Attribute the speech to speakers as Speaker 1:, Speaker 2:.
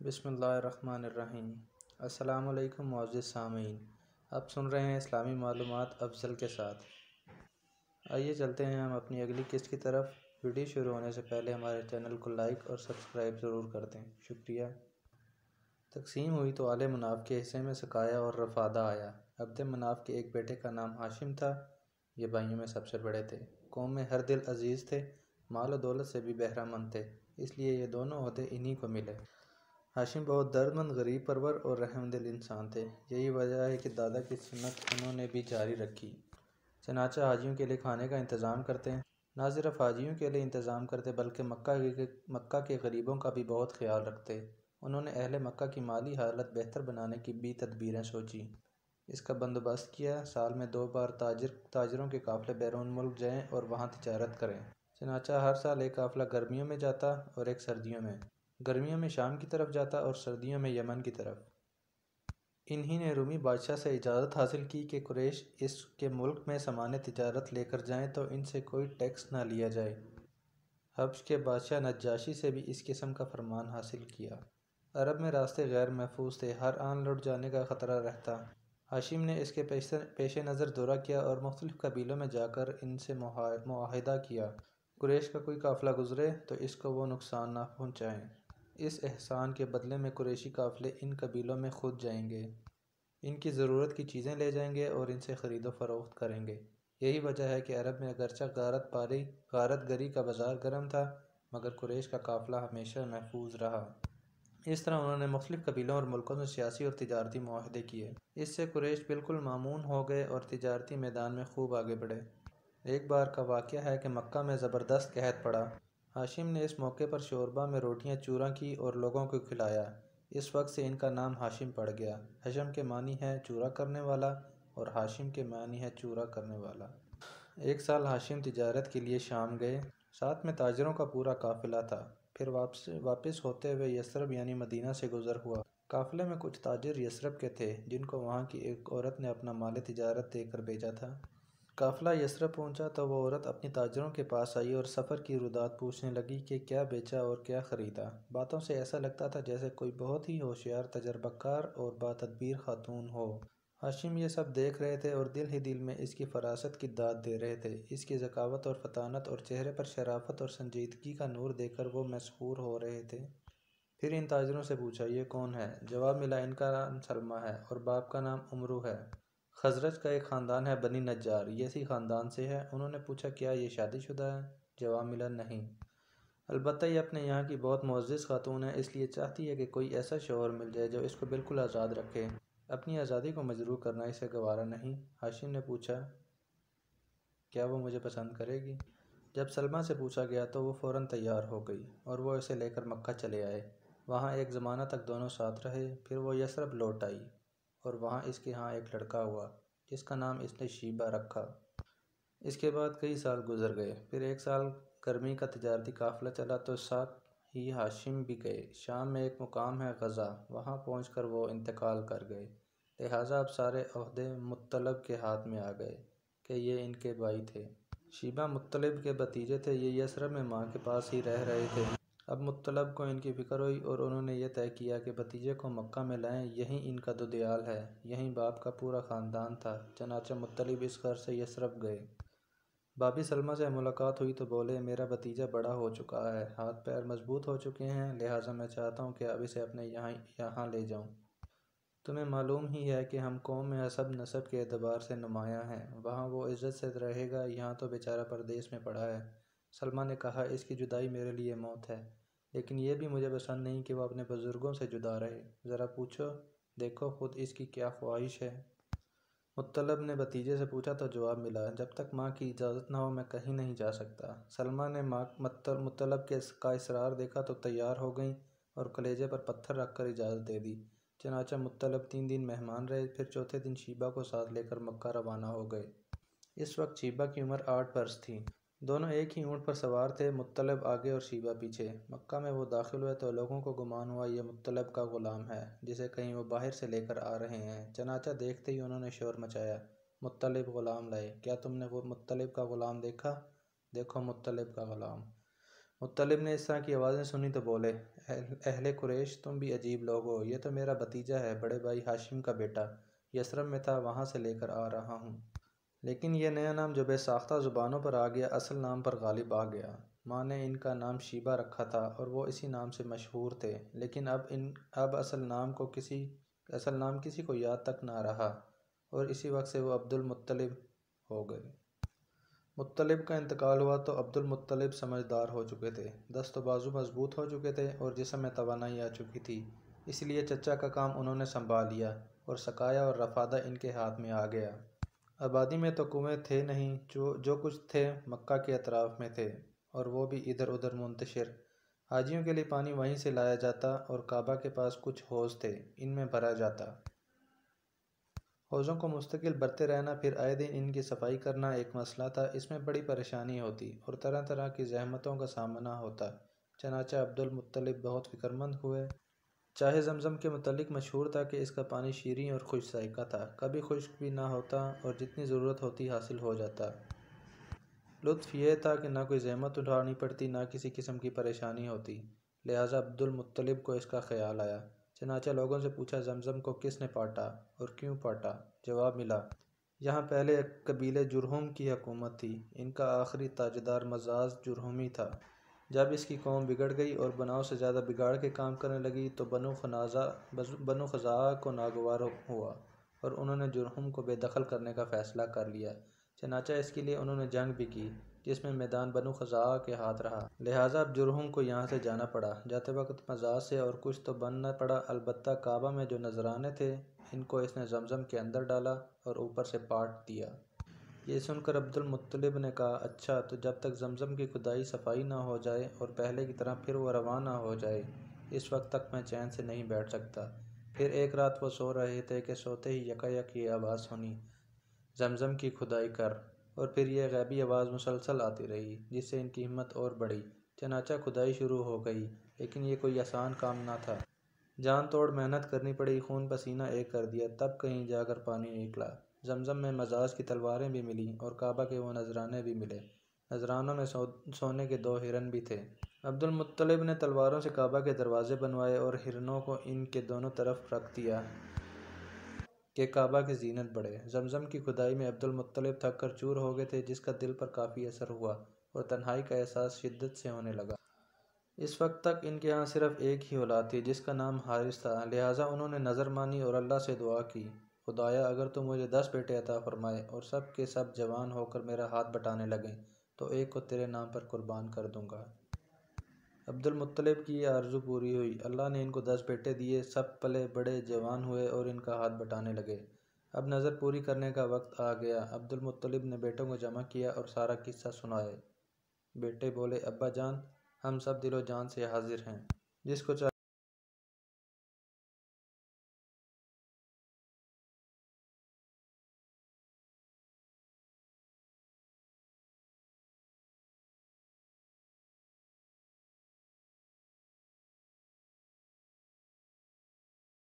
Speaker 1: بسم اللہ الرحمن الرحیم۔ السلام علیکم معزز سامعین، آپ سن رہے ہیں اسلامی معلومات افضل کے ساتھ۔ آئیے چلتے ہیں ہم اپنی اگلی قسط کی طرف۔ ویڈیو شروع ہونے سے پہلے ہمارے چینل کو لائک اور سبسکرائب ضرور کر دیں، شکریہ۔ تقسیم ہوئی تو آل مناف کے حصے میں سقایا اور رفادہ آیا۔ عبد مناف کے ایک بیٹے کا نام ہاشم تھا، یہ بھائیوں میں سب سے بڑے تھے، قوم میں ہر دل عزیز تھے، مال و دولت سے بھی بہرہ مند تھے، اس لیے یہ دونوں عہدے انہی کو ملے۔ ہاشم بہت درد مند، غریب پرور اور رحم دل انسان تھے، یہی وجہ ہے کہ دادا کی سنت انہوں نے بھی جاری رکھی۔ چنانچہ حاجیوں کے لیے کھانے کا انتظام کرتے، نہ صرف حاجیوں کے لیے انتظام کرتے بلکہ مکہ کے غریبوں کا بھی بہت خیال رکھتے۔ انہوں نے اہل مکہ کی مالی حالت بہتر بنانے کی بھی تدبیریں سوچیں، اس کا بندوبست کیا۔ سال میں 2 بار تاجروں کے قافلے بیرون ملک جائیں اور وہاں تجارت کریں۔ چنانچہ ہر سال ایک قافلہ گرمیوں میں جاتا اور ایک سردیوں میں، گرمیوں میں شام کی طرف جاتا اور سردیوں میں یمن کی طرف۔ انہی نے رومی بادشاہ سے اجازت حاصل کی کہ قریش اس کے ملک میں سامان تجارت لے کر جائیں تو ان سے کوئی ٹیکس نہ لیا جائے۔ حبش کے بادشاہ نجاشی سے بھی اس قسم کا فرمان حاصل کیا۔ عرب میں راستے غیر محفوظ تھے، ہر آن لٹ جانے کا خطرہ رہتا۔ ہاشم نے اس کے پیش نظر دورہ کیا اور مختلف قبیلوں میں جا کر ان سے معاہدہ کیا، قریش کا کوئی قافلہ گزرے تو اس کو وہ نقصان نہ پہنچائیں۔ اس احسان کے بدلے میں قریشی قافلے ان قبیلوں میں خود جائیں گے، ان کی ضرورت کی چیزیں لے جائیں گے اور ان سے خرید و فروخت کریں گے۔ یہی وجہ ہے کہ عرب میں اگرچہ غارت گری کا بازار گرم تھا، مگر قریش کا قافلہ ہمیشہ محفوظ رہا۔ اس طرح انہوں نے مختلف قبیلوں اور ملکوں سے سیاسی اور تجارتی معاہدے کیے، اس سے قریش بالکل مامون ہو گئے اور تجارتی میدان میں خوب آگے بڑھے۔ ایک بار کا واقعہ ہے کہ مکہ میں زبردست قحط پڑا۔ ہاشم نے اس موقع پر شوربہ میں روٹیاں چوراں کی اور لوگوں کو کھلایا، اس وقت سے ان کا نام ہاشم پڑ گیا۔ حشم کے معنی ہے چورا کرنے والا اور ہاشم کے معنی ہے چورا کرنے والا۔ ایک سال ہاشم تجارت کے لیے شام گئے، ساتھ میں تاجروں کا پورا قافلہ تھا۔ پھر واپس ہوتے ہوئے یثرب یعنی مدینہ سے گزر ہوا۔ قافلے میں کچھ تاجر یثرب کے تھے جن کو وہاں کی ایک عورت نے اپنا مال تجارت دے کر بھیجا تھا۔ قافلہ یثرب پہنچا تو وہ عورت اپنی تاجروں کے پاس آئی اور سفر کی روداد پوچھنے لگی کہ کیا بیچا اور کیا خریدا۔ باتوں سے ایسا لگتا تھا جیسے کوئی بہت ہی ہوشیار، تجربہ کار اور باتدبیر خاتون ہو۔ ہاشم یہ سب دیکھ رہے تھے اور دل ہی دل میں اس کی فراست کی داد دے رہے تھے۔ اس کی ذکاوت اور فطانت اور چہرے پر شرافت اور سنجیدگی کا نور دیکھ کر وہ مسحور ہو رہے تھے۔ پھر ان تاجروں سے پوچھا، یہ کون ہے؟ جواب ملا، ان کا نام سلمہ ہے اور باپ کا نام عمرو ہے۔ خزرج کا ایک خاندان ہے بنی نجار، یہ اسی خاندان سے ہے۔ انہوں نے پوچھا، کیا یہ شادی شدہ ہے؟ جواب ملا، نہیں، البتہ یہ اپنے یہاں کی بہت معزز خاتون ہے، اس لیے چاہتی ہے کہ کوئی ایسا شوہر مل جائے جو اس کو بالکل آزاد رکھے، اپنی آزادی کو مجروح کرنا اسے گوارا نہیں۔ ہاشم نے پوچھا، کیا وہ مجھے پسند کرے گی؟ جب سلمہ سے پوچھا گیا تو وہ فوراً تیار ہو گئی اور وہ اسے لے کر مکہ چلے آئے۔ وہاں ایک زمانہ تک دونوں ساتھ رہے، پھر وہ یثرب لوٹ آئی اور وہاں اس کے ہاں ایک لڑکا ہوا جس کا نام اس نے شیبہ رکھا۔ اس کے بعد کئی سال گزر گئے، پھر ایک سال گرمی کا تجارتی قافلہ چلا تو ساتھ ہی ہاشم بھی گئے۔ شام میں ایک مقام ہے غزہ، وہاں پہنچ کر وہ انتقال کر گئے، لہٰذا اب سارے عہدے مطلب کے ہاتھ میں آ گئے کہ یہ ان کے بھائی تھے۔ شیبہ مطلب کے بھتیجے تھے، یہ یثرب میں ماں کے پاس ہی رہ رہے تھے۔ اب مطلب کو ان کی فکر ہوئی اور انہوں نے یہ طے کیا کہ بھتیجے کو مکہ میں لائیں، یہیں ان کا دودیال ہے، یہیں باپ کا پورا خاندان تھا۔ چنانچہ مطلب اس غرض سے یثرب گئے۔ بابی سلمہ سے ملاقات ہوئی تو بولے، میرا بھتیجا بڑا ہو چکا ہے، ہاتھ پیر مضبوط ہو چکے ہیں، لہٰذا میں چاہتا ہوں کہ اب اسے اپنے یہاں لے جاؤں۔ تمہیں معلوم ہی ہے کہ ہم قوم میں حسب نسب کے اعتبار سے نمایاں ہیں، وہاں وہ عزت سے رہے گا، یہاں تو بیچارہ پردیس میں پڑا ہے۔ سلمہ نے کہا، اس کی جدائی میرے لیے موت ہے، لیکن یہ بھی مجھے پسند نہیں کہ وہ اپنے بزرگوں سے جدا رہے، ذرا پوچھو دیکھو خود اس کی کیا خواہش ہے۔ مطلب نے بھتیجے سے پوچھا تو جواب ملا، جب تک ماں کی اجازت نہ ہو میں کہیں نہیں جا سکتا۔ سلمہ نے مطلب کا اصرار دیکھا تو تیار ہو گئیں اور کلیجے پر پتھر رکھ کر اجازت دے دی۔ چنانچہ مطلب 3 دن مہمان رہے، پھر چوتھے دن شیبہ کو ساتھ لے کر مکہ روانہ ہو گئے۔ اس وقت شیبہ کی عمر 8 برس تھی، دونوں ایک ہی اونٹ پر سوار تھے، مطلب آگے اور شیبہ پیچھے۔ مکہ میں وہ داخل ہوئے تو لوگوں کو گمان ہوا یہ مطلب کا غلام ہے جسے کہیں وہ باہر سے لے کر آ رہے ہیں۔ چنانچہ دیکھتے ہی انہوں نے شور مچایا، مطلب غلام لائے، کیا تم نے وہ مطلب کا غلام دیکھا؟ دیکھو مطلب کا غلام۔ مطلب نے اس طرح کی آوازیں سنی تو بولے، اہل قریش تم بھی عجیب لوگ ہو، یہ تو میرا بھتیجا ہے، بڑے بھائی ہاشم کا بیٹا، یثرب میں تھا، وہاں سے لے کر آ رہا ہوں۔ لیکن یہ نیا نام جو بے ساختہ زبانوں پر آ گیا اصل نام پر غالب آ گیا۔ ماں نے ان کا نام شیبہ رکھا تھا اور وہ اسی نام سے مشہور تھے، لیکن اب اصل نام کسی کو یاد تک نہ رہا، اور اسی وقت سے وہ عبد المطلب ہو گئے۔ مطلب کا انتقال ہوا تو عبد المطلب سمجھدار ہو چکے تھے، دست و بازو مضبوط ہو چکے تھے اور جسم میں توانائی آ چکی تھی، اس لیے چچا کا کام انہوں نے سنبھال لیا اور سقایا اور رفادہ ان کے ہاتھ میں آ گیا۔ آبادی میں تو کنویں تھے نہیں، جو کچھ تھے مکہ کے اطراف میں تھے، اور وہ بھی ادھر ادھر منتشر۔ حاجیوں کے لیے پانی وہیں سے لایا جاتا اور کعبہ کے پاس کچھ حوض تھے، ان میں بھرا جاتا۔ حوضوں کو مستقل بھرتے رہنا، پھر آئے دن ان کی صفائی کرنا ایک مسئلہ تھا، اس میں بڑی پریشانی ہوتی اور طرح طرح کی زحمتوں کا سامنا ہوتا۔ چنانچہ عبد المطلب بہت فکرمند ہوئے۔ چاہے زمزم کے متعلق مشہور تھا کہ اس کا پانی شیریں اور خوش ذائقہ تھا، کبھی خشک بھی نہ ہوتا اور جتنی ضرورت ہوتی حاصل ہو جاتا۔ لطف یہ تھا کہ نہ کوئی زحمت اٹھانی پڑتی، نہ کسی قسم کی پریشانی ہوتی، لہٰذا عبد المطلب کو اس کا خیال آیا۔ چنانچہ لوگوں سے پوچھا زمزم کو کس نے پاٹا اور کیوں پاٹا؟ جواب ملا، یہاں پہلے قبیلے جرہم کی حکومت تھی، ان کا آخری تاجدار مزاز جرہمی تھا۔ جب اس کی قوم بگڑ گئی اور بناؤ سے زیادہ بگاڑ کے کام کرنے لگی تو بنو خزاعہ کو ناگوار ہوا اور انہوں نے جرہم کو بے دخل کرنے کا فیصلہ کر لیا۔ چنانچہ اس کے لیے انہوں نے جنگ بھی کی، جس میں میدان بنو خزاعہ کے ہاتھ رہا، لہٰذا اب جرہم کو یہاں سے جانا پڑا۔ جاتے وقت مزاج سے اور کچھ تو بننا پڑا، البتہ کعبہ میں جو نذرانے تھے ان کو اس نے زمزم کے اندر ڈالا اور اوپر سے پاٹ دیا۔ یہ سن کر عبد المطلب نے کہا، اچھا تو جب تک زمزم کی کھدائی صفائی نہ ہو جائے اور پہلے کی طرح پھر وہ رواں نہ ہو جائے، اس وقت تک میں چین سے نہیں بیٹھ سکتا۔ پھر ایک رات وہ سو رہے تھے کہ سوتے ہی یکایک یہ آواز سنی، زمزم کی کھدائی کر، اور پھر یہ غیبی آواز مسلسل آتی رہی، جس سے ان کی ہمت اور بڑھی۔ چنانچہ کھدائی شروع ہو گئی، لیکن یہ کوئی آسان کام نہ تھا، جان توڑ محنت کرنی پڑی، خون پسینہ ایک کر دیا، تب کہیں جا کر پانی نکلا۔ زمزم میں مزاج کی تلواریں بھی ملیں اور کعبہ کے وہ نذرانے بھی ملے۔ نذرانوں میں سونے کے 2 ہرن بھی تھے۔ عبد المطلب نے تلواروں سے کعبہ کے دروازے بنوائے اور ہرنوں کو ان کے دونوں طرف رکھ دیا کہ کعبہ کی زینت بڑھے۔ زمزم کی کھدائی میں عبد المطلب تھک کر چور ہو گئے تھے، جس کا دل پر کافی اثر ہوا اور تنہائی کا احساس شدت سے ہونے لگا۔ اس وقت تک ان کے ہاں صرف ایک ہی اولاد تھی، جس کا نام حارث تھا، لہٰذا انہوں نے نظر مانی اور اللہ سے دعا کی، خدایا اگر تو مجھے 10 بیٹے عطا فرمائے اور سب کے سب جوان ہو کر میرا ہاتھ بٹانے لگیں تو ایک کو تیرے نام پر قربان کر دوں گا۔ عبد المطلب کی یہ آرزو پوری ہوئی، اللہ نے ان کو 10 بیٹے دیے، سب پلے بڑے، جوان ہوئے اور ان کا ہاتھ بٹانے لگے۔ اب نظر پوری کرنے کا وقت آ گیا۔ عبد المطلب نے بیٹوں کو جمع کیا اور سارا قصہ سنائے۔ بیٹے بولے، ابا جان، ہم سب دل و جان سے حاضر ہیں، جس کو